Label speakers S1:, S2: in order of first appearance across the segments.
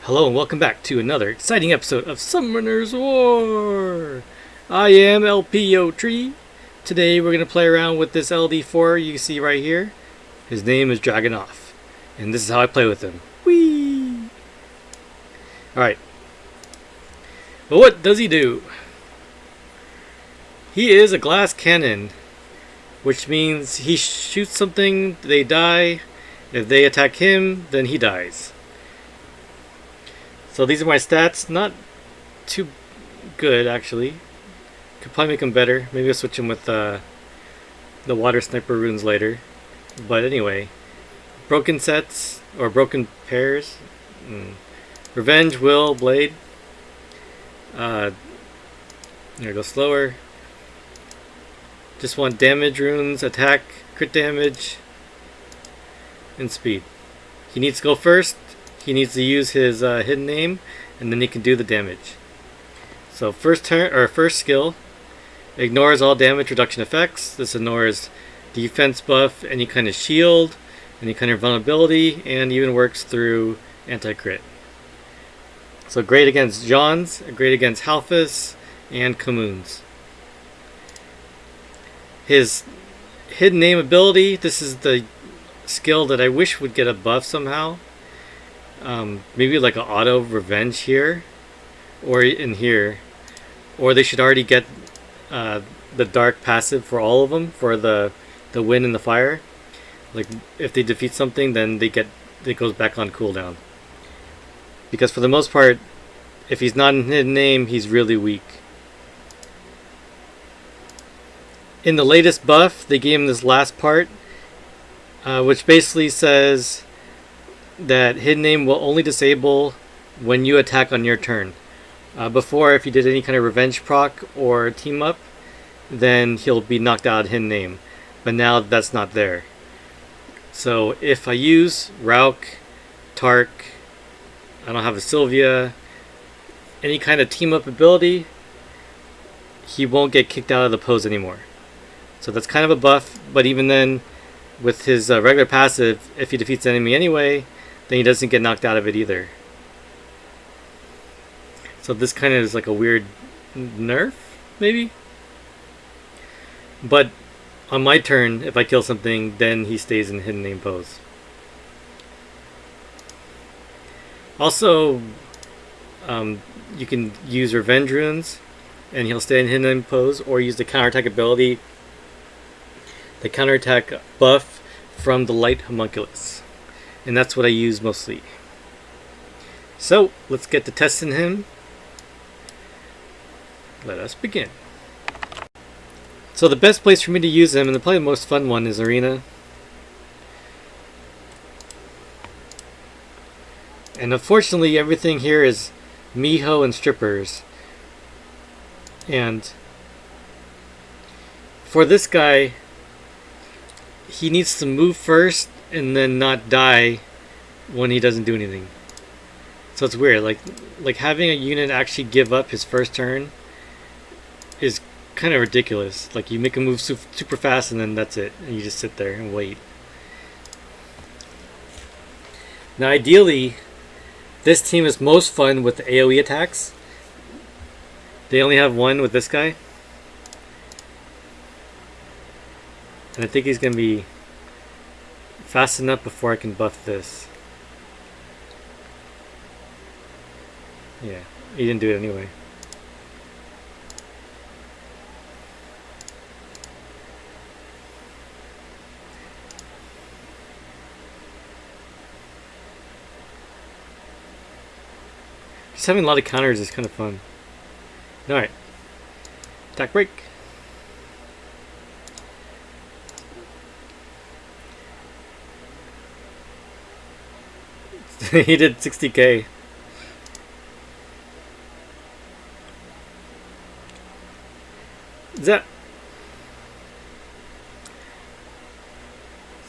S1: Hello and welcome back to another exciting episode of Summoner's War! I am LPO Tree. Today we're going to play around with this LD4 you see right here. His name is Dragunov. And this is how I play with him. Whee! Alright. But what does he do? He is a glass cannon, which means he shoots something, they die. If they attack him, then he dies. So these are my stats. Not too good, actually. Could probably make them better. Maybe I'll switch them with the water sniper runes later. But anyway, broken sets or broken pairs. Revenge, will, blade. There we go, slower. Just want damage runes, attack, crit damage, and speed. He needs to go first. He needs to use his hidden name, and then he can do the damage. So first skill, ignores all damage reduction effects. This ignores defense buff, any kind of shield, any kind of vulnerability, and even works through anti-crit. So great against Johns, great against Halfus, and Communes. His hidden name ability, this is the skill that I wish would get a buff somehow. Maybe like an auto revenge here, or in here, or they should already get the dark passive for all of them for the wind and the fire. Like if they defeat something, then it goes back on cooldown. Because for the most part, if he's not in hidden name, he's really weak. In the latest buff, they gave him this last part, which basically says that hidden name will only disable when you attack on your turn. Before, if you did any kind of revenge proc or team up, then he'll be knocked out of hidden name. But now that's not there. So if I use Rauk, Tark, I don't have a Sylvia, any kind of team up ability, he won't get kicked out of the pose anymore. So that's kind of a buff, but even then, with his regular passive, if he defeats the enemy anyway, then he doesn't get knocked out of it either. So this kind of is like a weird nerf, maybe? But on my turn, if I kill something, then he stays in hidden name pose. Also, you can use revenge runes, and he'll stay in hidden name pose, or use the counterattack ability, the counterattack buff from the light homunculus. And that's what I use mostly. So, let's get to testing him. Let us begin. So the best place for me to use him, and probably the most fun one, is Arena. And unfortunately, everything here is Miho and strippers. And for this guy, he needs to move first and then not die when he doesn't do anything. So it's weird, like having a unit actually give up his first turn is kind of ridiculous. Like you make him move super fast and then that's it, and you just sit there and wait. Now ideally, this team is most fun with AoE attacks. They only have one with this guy. And I think he's going to be fast enough before I can buff this. Yeah, he didn't do it anyway. Just having a lot of counters is kind of fun. Alright. Attack break. He did 60k. Is that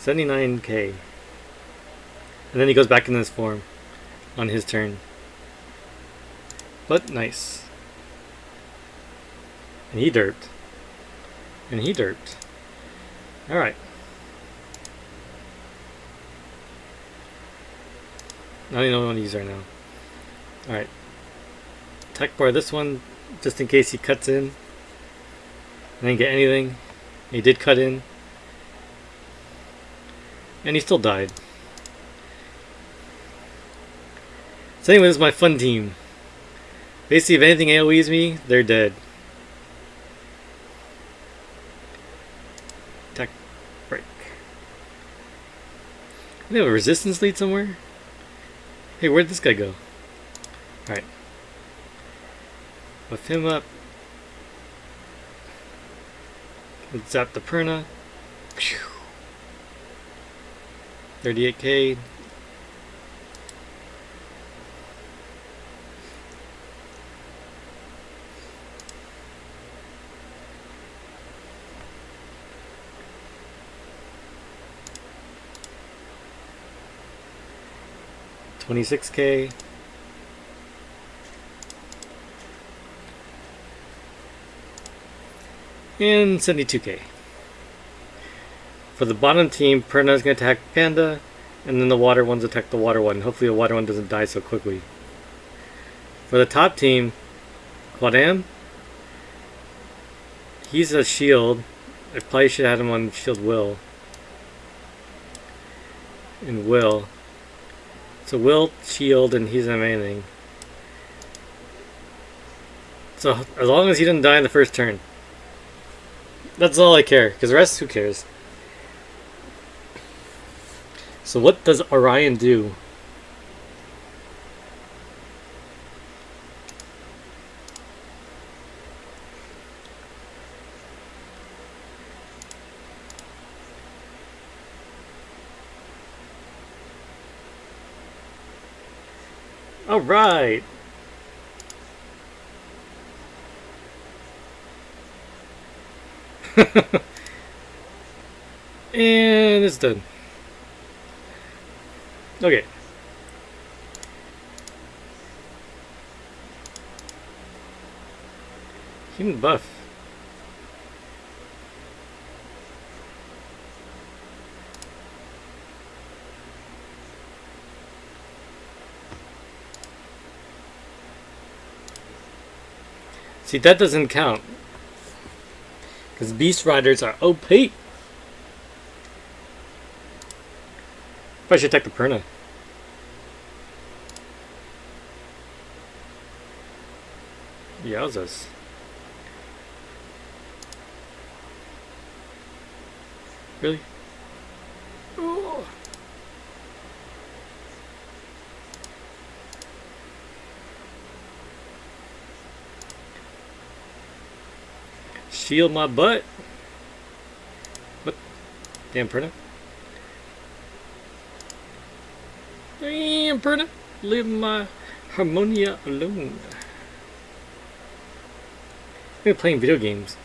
S1: 79k? And then he goes back in this form on his turn. But nice. And he derped. And he derped. Alright. I don't even know what I want to use right now. Alright. Attack bar this one, just in case he cuts in. I didn't get anything. He did cut in. And he still died. So anyway, this is my fun team. Basically, if anything AoEs me, they're dead. Attack break. We have a resistance lead somewhere? Hey, where'd this guy go? Alright. Buff him up. Let's zap the Perna. 38k. $26k. And 72k. For the bottom team, Perna is going to attack Panda, and then the water ones attack the water one. Hopefully the water one doesn't die so quickly. For the top team, Quadam, he's a shield. I probably should have had him on shield Will. And Will. So Will, shield, and he's amazing. So as long as he didn't die in the first turn. That's all I care, because the rest, who cares? So what does Orion do? All right. And it's done. Okay. Human buff. See, that doesn't count. Because Beast Riders are OP. I should attack the Perna. Yowzas. Really? Oh. Shield my butt. What? Damn Perna. Damn Perna. Leave my Harmonia alone. I'm playing video games.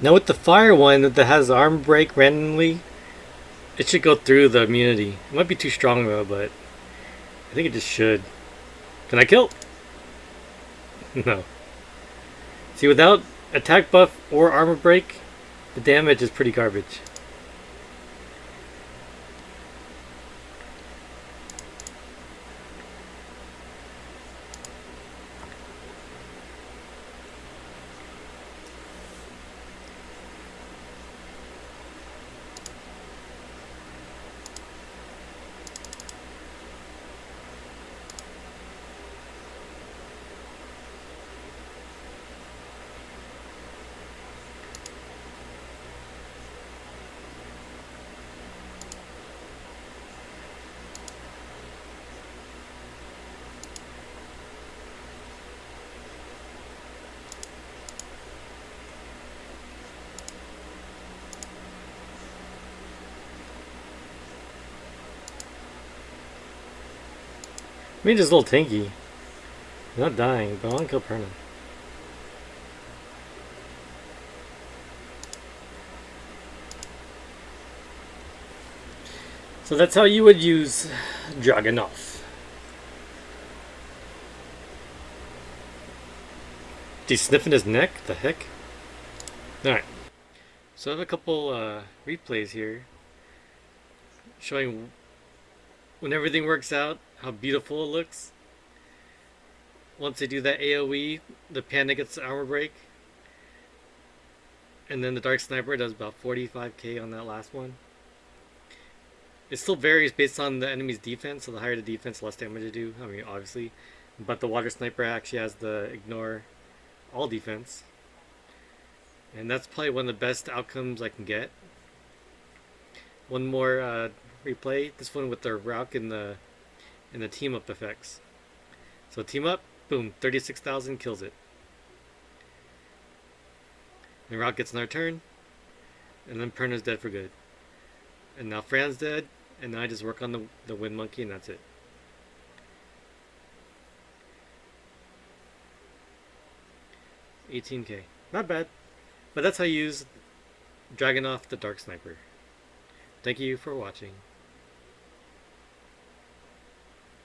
S1: Now with the fire one that has arm break randomly, it should go through the immunity. It might be too strong though, but I think it just should. Can I kill? No. See, without attack buff or armor break, the damage is pretty garbage. I mean, just a little tanky. He's not dying, but I want to kill Perna. So that's how you would use Dragunov. He's sniffing his neck? The heck? Alright. So I have a couple replays here showing when everything works out, how beautiful it looks. Once they do that AoE, the Panda gets the armor break. And then the Dark Sniper does about 45k on that last one. It still varies based on the enemy's defense, so the higher the defense, the less damage they do. I mean, obviously. But the Water Sniper actually has the ignore all defense. And that's probably one of the best outcomes I can get. One more replay. This one with the Rock and the team up effects. So team up, boom, 36,000 kills it. And Rock gets another turn, and then Perna's dead for good. And now Fran's dead, and now I just work on the Wind Monkey, and that's it. $18k. Not bad. But that's how you use Dragunov the Dark Sniper. Thank you for watching.